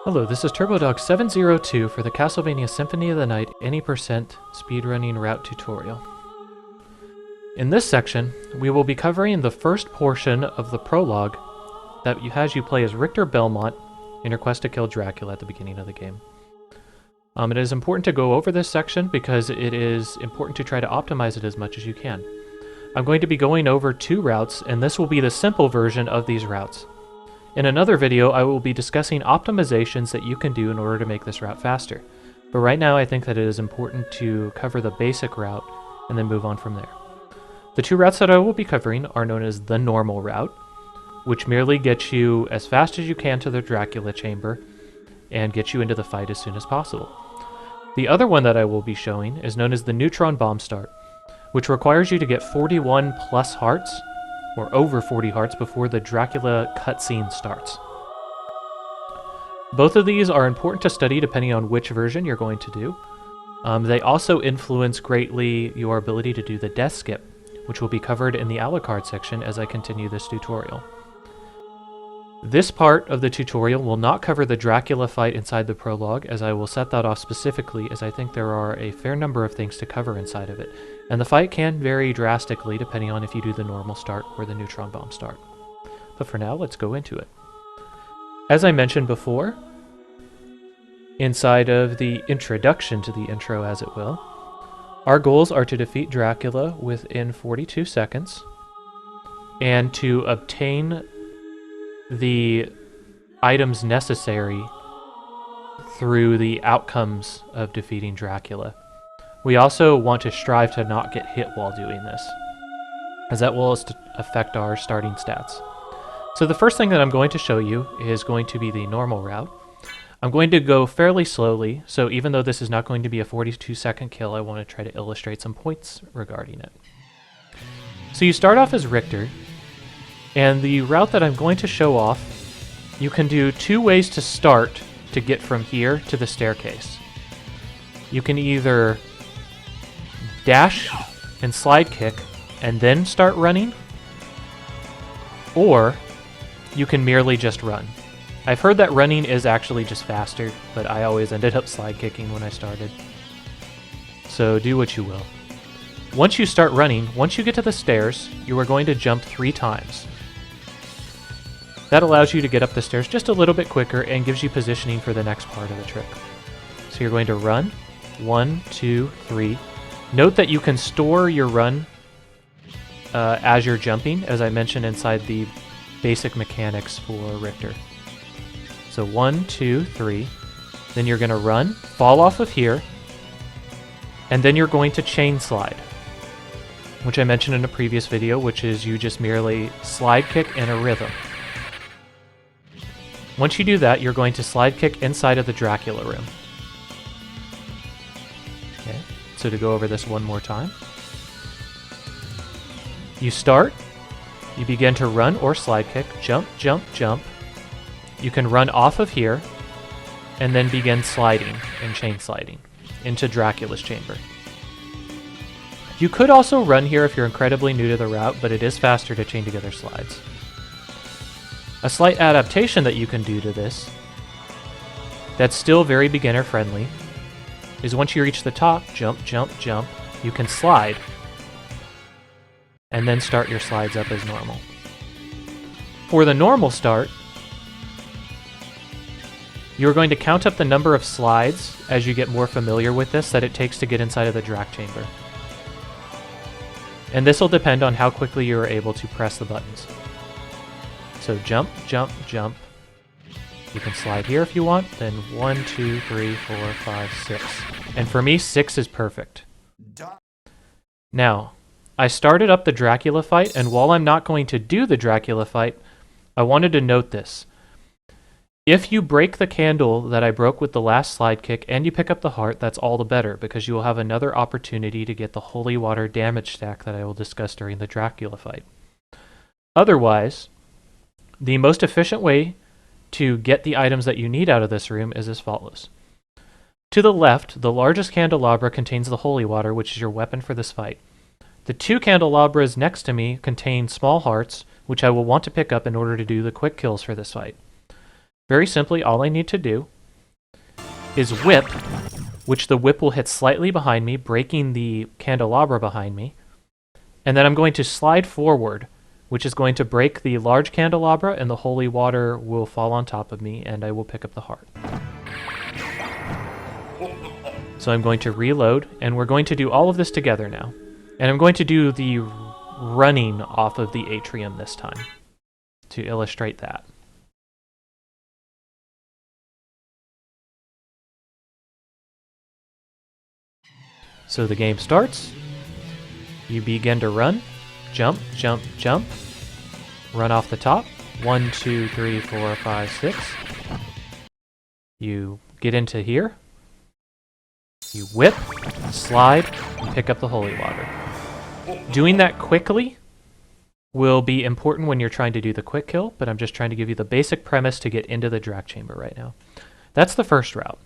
Hello, this is TurboDog702 for the Castlevania Symphony of the Night any % speedrunning route tutorial. In this section, we will be covering the first portion of the prologue that has you play as Richter Belmont in your quest to kill Dracula at the beginning of the game. It is important to go over this section because it is important to try to optimize it as much as you can. I'm going to be going over 2 routes, and this will be the simple version of these routes. In another video, I will be discussing optimizations that you can do in order to make this route faster. But right now, I think that it is important to cover the basic route and then move on from there. The 2 routes that I will be covering are known as the normal route, which merely gets you as fast as you can to the Dracula chamber and gets you into the fight as soon as possible. The other one that I will be showing is known as the Neutron bomb start, which requires you to get 41 plus hearts, or over 40 hearts, before the Dracula cutscene starts. Both of these are important to study depending on which version you're going to do. They also influence greatly your ability to do the death skip, which will be covered in the a la carte section as I continue this tutorial. This part of the tutorial will not cover the Dracula fight inside the prologue, as I will set that off specifically, as I think there are a fair number of things to cover inside of it, and the fight can vary drastically depending on if you do the normal start or the neutron bomb start. But for now, let's go into it. As I mentioned before, inside of the introduction to the intro, as it will, our goals are to defeat Dracula within 42 seconds, and to obtain the items necessary through the outcomes of defeating Dracula. We also want to strive to not get hit while doing this, as that will affect our starting stats. So the first thing that I'm going to show you is going to be the normal route. I'm going to go fairly slowly, so even though this is not going to be a 42-second kill, I want to try to illustrate some points regarding it. So you start off as Richter, and the route that I'm going to show off, you can do 2 ways to start to get from here to the staircase. You can either dash and slide kick and then start running, or you can merely just run. I've heard that running is actually just faster, but I always ended up slide kicking when I started. So do what you will. Once you start running, once you get to the stairs, you are going to jump 3 times. That allows you to get up the stairs just a little bit quicker and gives you positioning for the next part of the trick. So you're going to run, 1, 2, 3. Note that you can store your run as you're jumping, as I mentioned inside the basic mechanics for Richter. So 1, 2, 3. Then you're going to run, fall off of here, and then you're going to chain slide, which I mentioned in a previous video, which is you just merely slide kick in a rhythm. Once you do that, you're going to slide kick inside of the Dracula room. Okay, so to go over this one more time. You start, you begin to run or slide kick, jump, jump, jump. You can run off of here, and then begin sliding and chain sliding into Dracula's chamber. You could also run here if you're incredibly new to the route, but it is faster to chain together slides. A slight adaptation that you can do to this, that's still very beginner friendly, is once you reach the top, jump, jump, jump, you can slide, and then start your slides up as normal. For the normal start, you're going to count up the number of slides as you get more familiar with this that it takes to get inside of the Drac chamber. And this will depend on how quickly you are able to press the buttons. So jump, jump, jump. You can slide here if you want, then 1, 2, 3, 4, 5, 6. And for me, 6 is perfect. Now, I started up the Dracula fight, and while I'm not going to do the Dracula fight, I wanted to note this. If you break the candle that I broke with the last slide kick and you pick up the heart, that's all the better, because you will have another opportunity to get the holy water damage stack that I will discuss during the Dracula fight. Otherwise, the most efficient way to get the items that you need out of this room is as follows. To the left, the largest candelabra contains the holy water, which is your weapon for this fight. The 2 candelabras next to me contain small hearts, which I will want to pick up in order to do the quick kills for this fight. Very simply, all I need to do is whip, which the whip will hit slightly behind me, breaking the candelabra behind me. And then I'm going to slide forward, which is going to break the large candelabra, and the holy water will fall on top of me, and I will pick up the heart. So I'm going to reload, and we're going to do all of this together now. And I'm going to do the running off of the atrium this time to illustrate that. So the game starts. You begin to run. Jump, jump, jump. Run off the top. 1, 2, 3, 4, 5, 6. You get into here. You whip, slide, and pick up the holy water. Doing that quickly will be important when you're trying to do the quick kill, but I'm just trying to give you the basic premise to get into the Drac Chamber right now. That's the first route.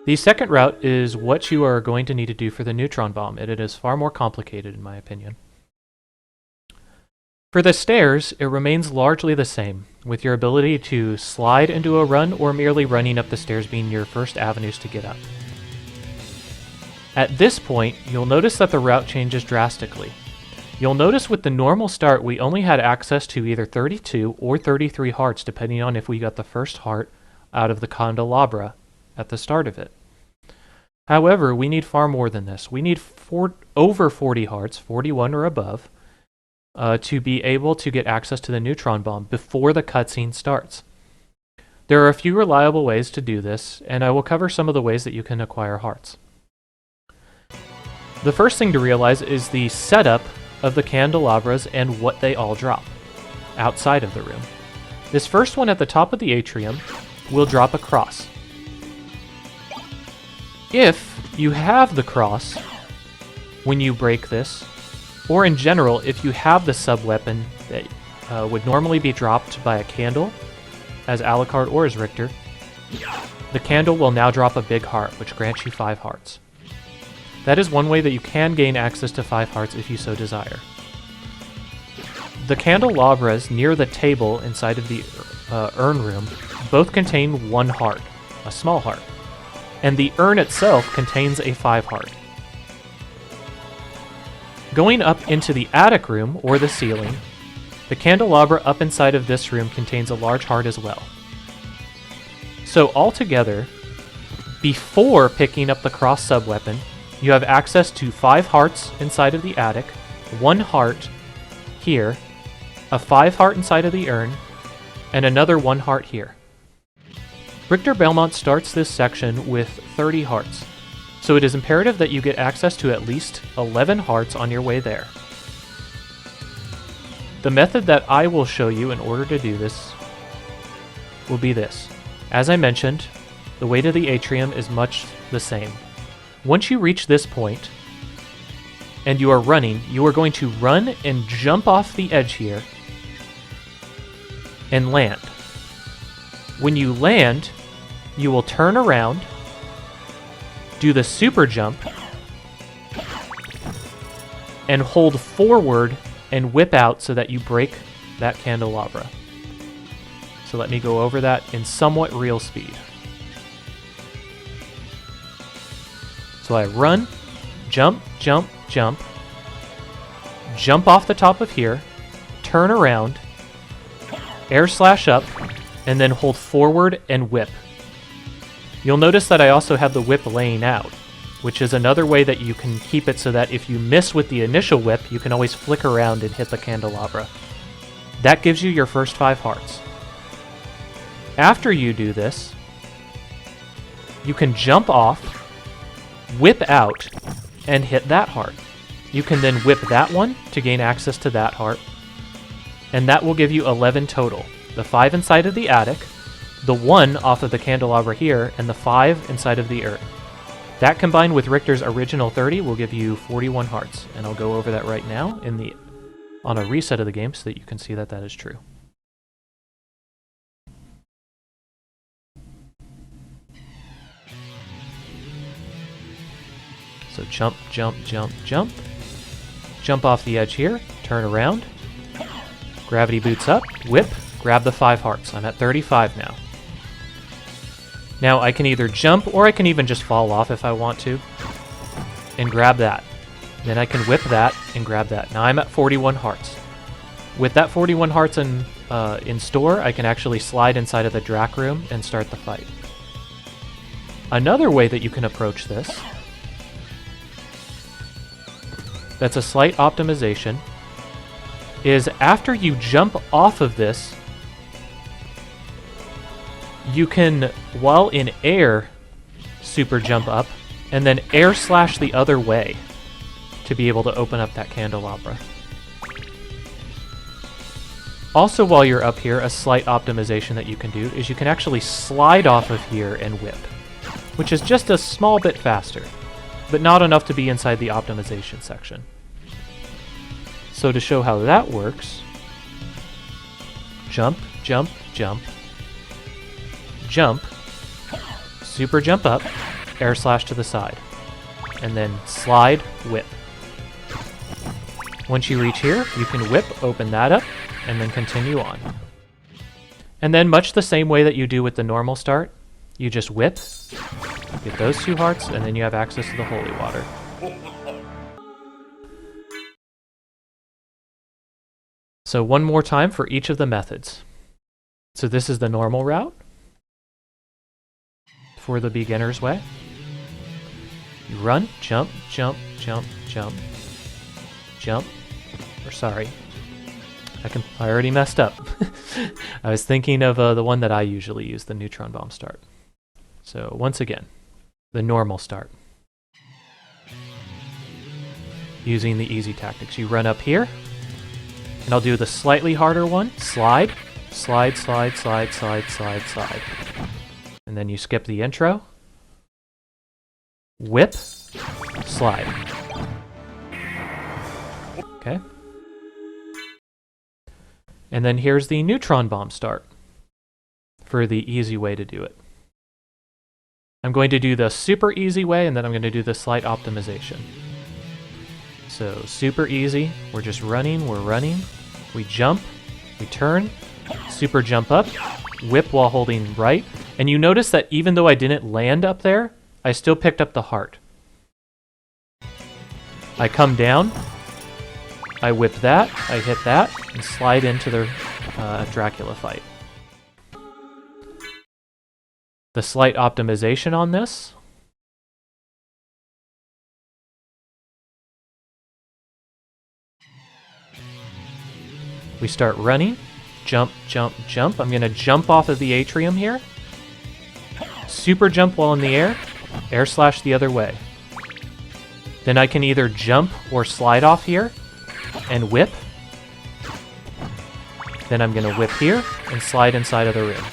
The second route is what you are going to need to do for the neutron bomb, and it is far more complicated in my opinion. For the stairs, it remains largely the same, with your ability to slide into a run or merely running up the stairs being your first avenues to get up. At this point, you'll notice that the route changes drastically. You'll notice with the normal start, we only had access to either 32 or 33 hearts, depending on if we got the first heart out of the candelabra at the start of it. However, we need far more than this. We need over 40 hearts, 41 or above, to be able to get access to the neutron bomb before the cutscene starts. There are a few reliable ways to do this, and I will cover some of the ways that you can acquire hearts. The first thing to realize is the setup of the candelabras and what they all drop outside of the room. This first one at the top of the atrium will drop a cross. If you have the cross when you break this, or in general, if you have the sub-weapon that would normally be dropped by a candle, as Alucard or as Richter, the candle will now drop a big heart, which grants you 5 hearts. That is one way that you can gain access to 5 hearts if you so desire. The candelabras near the table inside of the urn room both contain 1 heart, a small heart, and the urn itself contains a 5 heart. Going up into the attic room, or the ceiling, the candelabra up inside of this room contains a large heart as well. So altogether, before picking up the cross sub-weapon, you have access to 5 hearts inside of the attic, 1 heart here, a 5 heart inside of the urn, and another 1 heart here. Richter Belmont starts this section with 30 hearts, so it is imperative that you get access to at least 11 hearts on your way there. The method that I will show you in order to do this will be this. As I mentioned, the way to the atrium is much the same. Once you reach this point, and you are running, you are going to run and jump off the edge here, and land. When you land, you will turn around, do the super jump, and hold forward and whip out so that you break that candelabra. So let me go over that in somewhat real speed. So I run, jump, jump, jump, jump off the top of here, turn around, air slash up, and then hold forward and whip. You'll notice that I also have the whip laying out, which is another way that you can keep it so that if you miss with the initial whip, you can always flick around and hit the candelabra. That gives you your first 5 hearts. After you do this, you can jump off, whip out, and hit that heart. You can then whip that one to gain access to that heart, and that will give you 11 total. The 5 inside of the attic, the 1 off of the candelabra here, and the 5 inside of the urn. That combined with Richter's original 30 will give you 41 hearts, and I'll go over that right now on a reset of the game so that you can see that that is true. So jump, jump, jump, jump. Jump off the edge here, turn around, gravity boots up, whip, grab the 5 hearts. I'm at 35 now. Now I can either jump or I can even just fall off if I want to and grab that. Then I can whip that and grab that. Now I'm at 41 hearts. With that 41 hearts in store, I can actually slide inside of the Drac room and start the fight. Another way that you can approach this, that's a slight optimization, is after you jump off of this, you can, while in air, super jump up, and then air slash the other way to be able to open up that candelabra. Also, while you're up here, a slight optimization that you can do is you can actually slide off of here and whip, which is just a small bit faster, but not enough to be inside the optimization section. So to show how that works, jump, jump, jump, jump, super jump up, air slash to the side, and then slide, whip. Once you reach here, you can whip, open that up, and then continue on. And then much the same way that you do with the normal start, you just whip, get those 2 hearts, and then you have access to the holy water. So one more time for each of the methods. So this is the normal route for the beginner's way. You run, jump, jump, jump, jump, jump. Or sorry, I already messed up. I was thinking of the one that I usually use, the Neutron bomb start. So once again, the normal start. Using the easy tactics. You run up here, and I'll do the slightly harder one. Slide, slide, slide, slide, slide, slide, slide. And then you skip the intro. Whip, slide. Okay. And then here's the neutron bomb start for the easy way to do it. I'm going to do the super easy way, and then I'm going to do the slight optimization. So super easy, we're just running, we jump, we turn, super jump up, whip while holding right, and you notice that even though I didn't land up there, I still picked up the heart. I come down, I whip that, I hit that, and slide into the Dracula fight. The slight optimization on this. We start running, jump, jump, jump. I'm going to jump off of the atrium here. Super jump while in the air slash the other way. Then I can either jump or slide off here and whip. Then I'm going to whip here and slide inside of the room.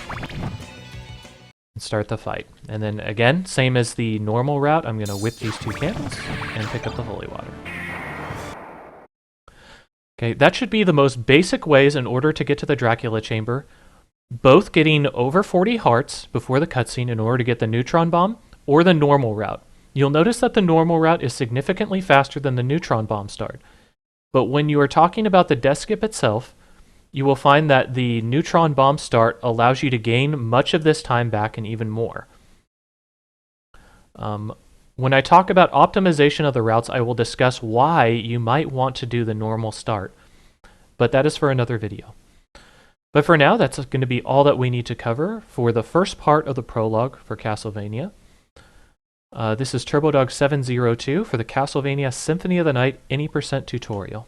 And start the fight. And then again, same as the normal route, I'm going to whip these 2 candles and pick up the holy water. Okay, that should be the most basic ways in order to get to the Dracula chamber, both getting over 40 hearts before the cutscene in order to get the neutron bomb, or the normal route. You'll notice that the normal route is significantly faster than the neutron bomb start. But when you are talking about the death skip itself, you will find that the neutron bomb start allows you to gain much of this time back and even more. When I talk about optimization of the routes, I will discuss why you might want to do the normal start, but that is for another video. But for now, that's going to be all that we need to cover for the first part of the prologue for Castlevania. This is TurboDog702 for the Castlevania Symphony of the Night Any% tutorial.